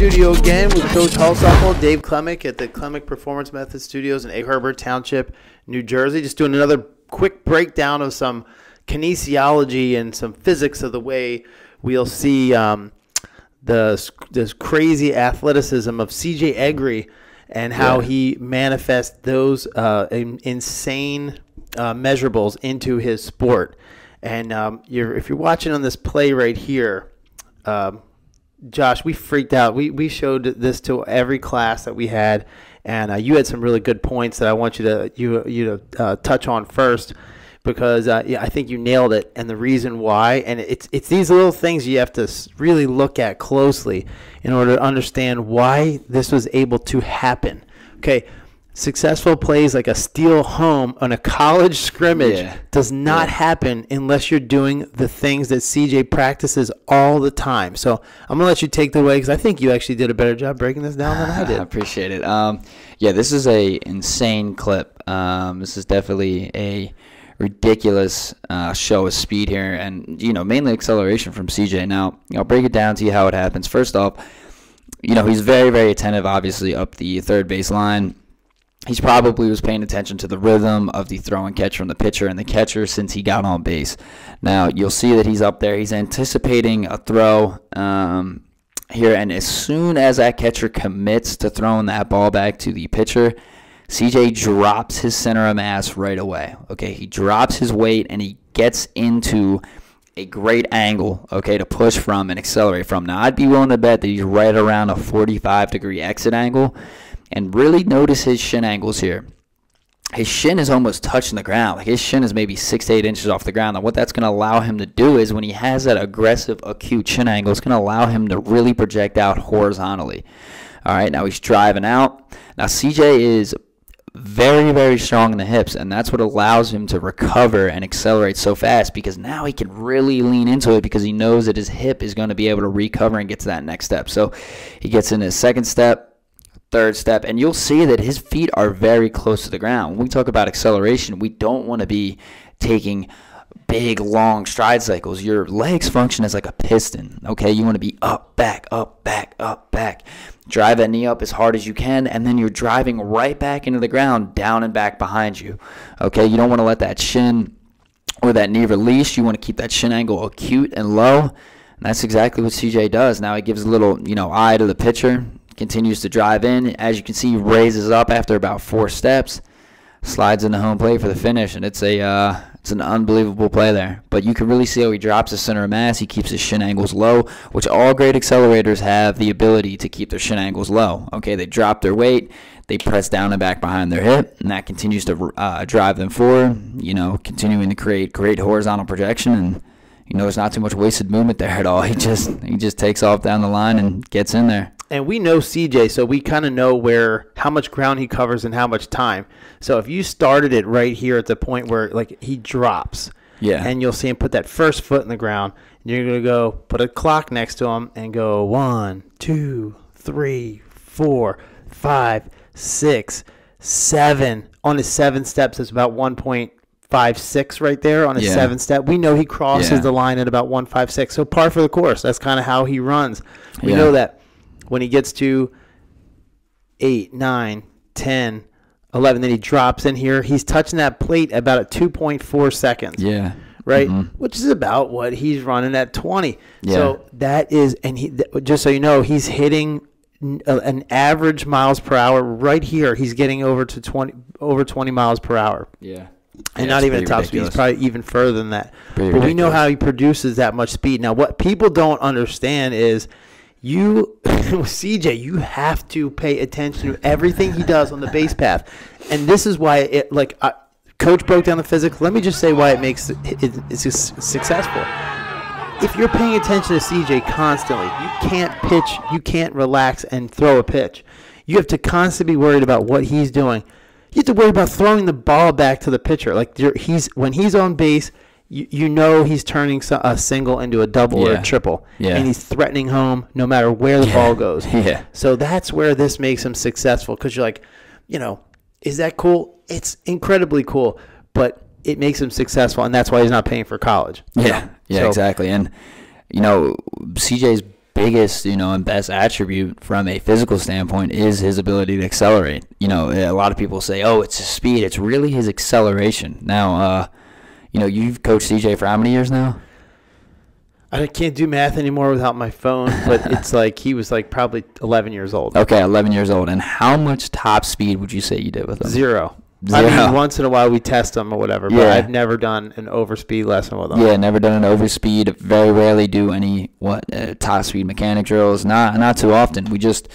studio again with Coach Holsopple, Dave Klemic at the Klemic Performance Method Studios in Egg Harbor Township, New Jersey. Just doing another quick breakdown of some kinesiology and some physics of the way we'll see this crazy athleticism of C.J Egrie and how he manifests those insane measurables into his sport. And if you're watching on this play right here, Josh, we freaked out. We showed this to every class that we had, and you had some really good points that I want you to touch on first, because I think you nailed it, and the reason why. And it's these little things you have to really look at closely in order to understand why this was able to happen. Okay. Successful plays like a steal home on a college scrimmage does not happen unless you're doing the things that CJ practices all the time. So I'm going to let you take the way, because I think you actually did a better job breaking this down than I did. I appreciate it. This is a insane clip. This is definitely a ridiculous show of speed here, and mainly acceleration from CJ. Now, I'll break it down to you how it happens. First off, he's very, very attentive, obviously, up the third base line. He's probably was paying attention to the rhythm of the throw and catch from the pitcher and the catcher since he got on base. Now, you'll see that he's up there. He's anticipating a throw here, and as soon as that catcher commits to throwing that ball back to the pitcher, CJ drops his center of mass right away. Okay, he drops his weight, and he gets into a great angle, to push from and accelerate from. Now, I'd be willing to bet that he's right around a 45-degree exit angle. And really notice his shin angles here. His shin is almost touching the ground. Like, his shin is maybe 6 to 8 inches off the ground. And what that's going to allow him to do is, when he has that aggressive, acute shin angle, it's going to allow him to really project out horizontally. All right, now he's driving out. Now, CJ is very, very strong in the hips, and that's what allows him to recover and accelerate so fast, because now he can really lean into it, because he knows that his hip is going to be able to recover and get to that next step. So he gets in his second step, third step, and you'll see that his feet are very close to the ground. When we talk about acceleration, we don't want to be taking big, long stride cycles. Your legs function as like a piston, okay? You want to be up, back, up, back, up, back. Drive that knee up as hard as you can, and then you're driving right back into the ground, down and back behind you, okay? You don't want to let that shin or that knee release. You want to keep that shin angle acute and low, and that's exactly what CJ does. Now he gives a little, eye to the pitcher, continues to drive in. As you can see, he raises up after about 4 steps, slides into home plate for the finish, and it's an unbelievable play there. But you can really see how he drops his center of mass. He keeps his shin angles low, which all great accelerators have the ability to keep their shin angles low. Okay, they drop their weight, they press down and back behind their hip, and that continues to drive them forward, continuing to create great horizontal projection. And there's not too much wasted movement there at all. He just takes off down the line and gets in there. And we know CJ, so we kind of know how much ground he covers and how much time. So if you started it right here at the point where he drops, and you'll see him put that first foot in the ground, and you're going to go put a clock next to him and go 1, 2, 3, 4, 5, 6, 7. On his 7 steps, it's about 1.56 right there on his 7 step. We know he crosses the line at about 1.56. So par for the course. That's kind of how he runs. We know that when he gets to 8, 9, 10, 11, then he drops in here. He's touching that plate about at 2.4 seconds. Yeah. Right? Mm-hmm. Which is about what he's running at 20. Yeah. So that is, and just so you know, he's hitting an average miles per hour right here. He's getting over 20 miles per hour. Yeah. And not even at top speed. He's probably even further than that. But we know how he produces that much speed. Now, what people don't understand is, CJ, you have to pay attention to everything he does on the base path. And this is why Coach broke down the physics. Let me just say why it makes it successful. If you're paying attention to CJ constantly, you can't pitch, you can't relax and throw a pitch. You have to constantly be worried about what he's doing. You have to worry about throwing the ball back to the pitcher. When he's on base, he's turning a single into a double or a triple, and he's threatening home no matter where the ball goes. Yeah. So that's where this makes him successful, because you're like, is that cool? It's incredibly cool, but it makes him successful, and that's why he's not paying for college. Yeah, exactly. And CJ's biggest, and best attribute from a physical standpoint is his ability to accelerate. A lot of people say, oh, it's his speed. It's really his acceleration. Now, you've coached CJ for how many years now? I can't do math anymore without my phone, but it's like he was like probably 11 years old. Okay, 11 years old. And how much top speed would you say you did with him? Zero. I mean, once in a while we test them or whatever, but I've never done an overspeed lesson with them. Yeah, never done an overspeed. Very rarely do any top speed mechanic drills. Not too often. We just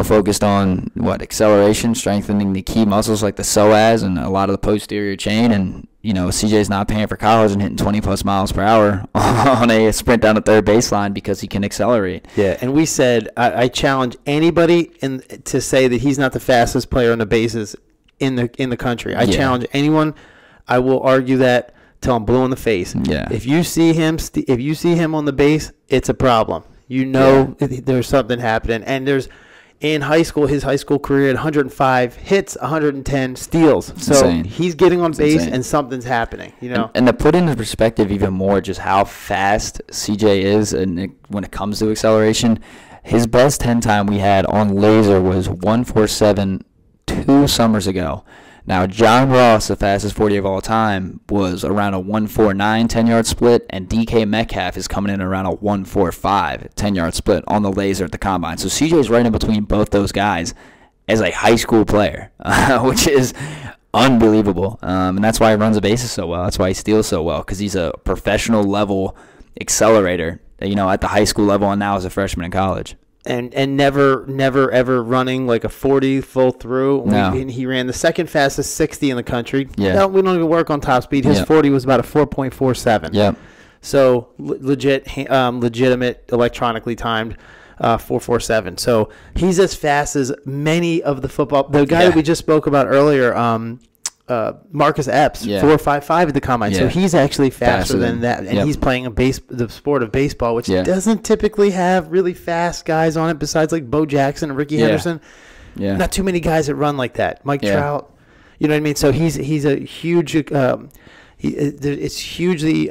focused on acceleration, strengthening the key muscles like the psoas and a lot of the posterior chain. And CJ's not paying for college and hitting 20+ miles per hour on a sprint down the third baseline because he can accelerate. Yeah, and we said I challenge anybody to say that he's not the fastest player on the bases in the country. I challenge anyone. I will argue that till I'm blue in the face. Yeah. If you see him on the base, it's a problem. There's something happening. And in his high school career, at 105 hits, 110 steals. So insane. He's getting on base and something's happening. And to put into perspective even more just how fast CJ is, and when it comes to acceleration, his best 10 time we had on laser was 147. 2 summers ago. Now, John Ross, the fastest 40 of all time, was around a 149 10-yard split, and DK Metcalf is coming in around a 145 10-yard split on the laser at the combine. So CJ's right in between both those guys as a high school player, which is unbelievable. And that's why he runs the bases so well. That's why he steals so well, because he's a professional level accelerator, at the high school level and now as a freshman in college. And never ever running like a 40 full through. No. He ran the second fastest 60 in the country. Yeah. No, we don't even work on top speed. His 40 was about a 4.47. Yep. So legitimate electronically timed 4.47. So he's as fast as many of the football. The guy that we just spoke about earlier, Marcus Epps, 4.55 at the combine. So he's actually faster than that, and he's playing the sport of baseball, which doesn't typically have really fast guys on it besides like Bo Jackson and Ricky Henderson. Yeah, not too many guys that run like that. Mike Trout, you know what I mean? So he's a huge. It's hugely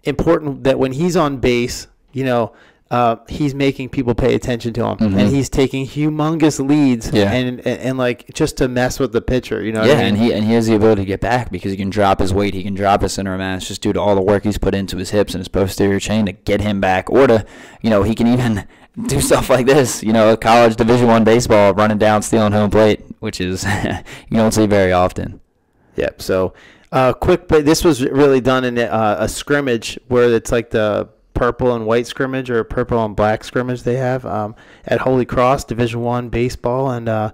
important that when he's on base, he's making people pay attention to him, and he's taking humongous leads, and like just to mess with the pitcher, what I mean? and he has the ability to get back because he can drop his weight, he can drop his center of mass just due to all the work he's put into his hips and his posterior chain to get him back, or to, he can even do stuff like this, college Division I baseball, running down, stealing home plate, which is you don't see very often. Yep. So quick, but this was really done in a scrimmage where it's like the purple and white scrimmage or purple and black scrimmage they have at Holy Cross Division I baseball, and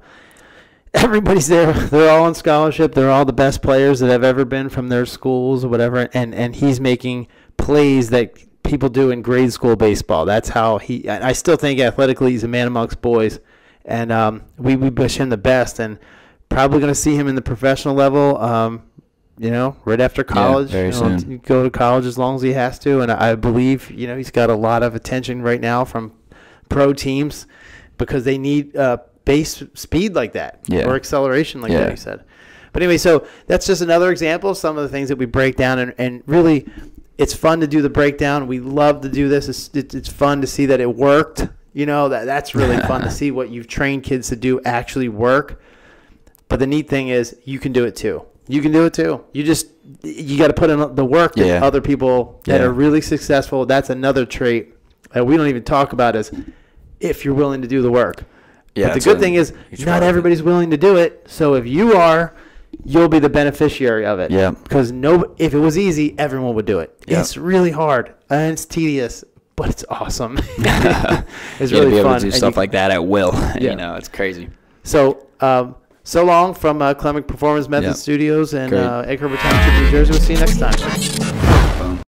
everybody's there. They're all on scholarship. They're all the best players that have ever been from their schools or whatever, and he's making plays that people do in grade school baseball. That's how I still think athletically he's a man amongst boys, and we wish him the best, and probably going to see him in the professional level right after college. Very soon. Go to college as long as he has to. And I believe, he's got a lot of attention right now from pro teams because they need base speed like that or acceleration like that, he said. But anyway, so that's just another example of some of the things that we break down. And really, it's fun to do the breakdown. We love to do this. It's fun to see that it worked. That's really fun to see what you've trained kids to do actually work. But the neat thing is you can do it too. You can do it too. You got to put in the work that other people that are really successful. That's another trait that we don't even talk about is if you're willing to do the work. But the good thing is not everybody's willing to do it. So if you are, you'll be the beneficiary of it. Yeah. Because if it was easy, everyone would do it. Yeah. It's really hard and it's tedious, but it's awesome. It's really to be able fun. to do stuff like that at will. It's crazy. So, so long from Klemic Performance Method Studios in Egg Harbor Township, New Jersey. We'll see you next time.